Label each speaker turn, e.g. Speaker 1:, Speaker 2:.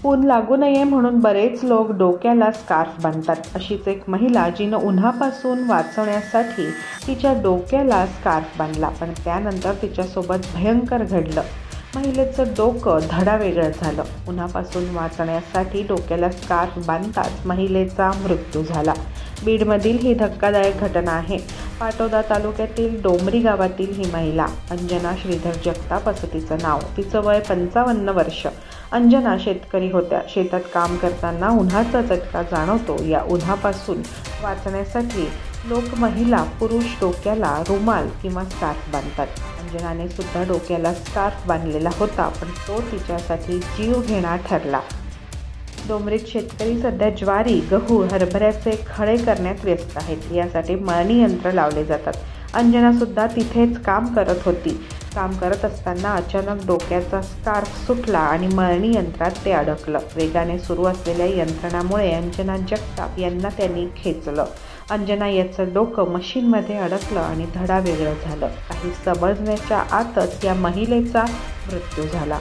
Speaker 1: ऊन लागू नये म्हणून बरेच लोक डोक्याला स्कार्फ बांधतात. अशीच एक महिला जिनं उन्हापासून वाचण्यासाठी तिच्या डोक्याला स्कार्फ बांधला, पण त्यानंतर तिच्यासोबत भयंकर घडलं. महिलेचं डोकं धडावेगळं झालं. उन्हापासून वाचण्यासाठी डोक्याला स्कार्फ बांधताच महिलेचा मृत्यू झाला. बीडमधील ही धक्कादायक घटना आहे. पाटोदा तालुक्यातील डोंबरी गावातील ही महिला अंजना श्रीधर जगताप असं तिचं नाव. तिचं वय 55 वर्ष. अंजना शेतकरी होत्या. शेतात काम करताना उन्हाचा चटका जाणवतो. या उन्हापासून वाचण्यासाठी लोक महिला पुरुष डोक्याला रुमाल किंवा स्कार्फ बांधतात. अंजनाने सुद्धा डोक्याला स्कार्फ बांधलेला होता, पण तो तिच्यासाठी जीवघेणा ठरला. डोंबरीत शेतकरी सध्या ज्वारी, गहू, हरभऱ्याचे खळे करण्यात व्यस्त आहेत. यासाठी मळणी यंत्र लावले जातात. अंजना सुद्धा तिथेच काम करत होती. काम करत असताना अचानक डोक्याचा स्कार्फ सुटला आणि मळणी यंत्रात ते अडकलं. वेगाने सुरू असलेल्या यंत्रणामुळे अंजना जगताप यांना त्यांनी खेचलं. अंजना याचं डोकं मशीनमध्ये अडकलं आणि धडावेगळं झालं. काही समजण्याच्या आतच या महिलेचा मृत्यू झाला.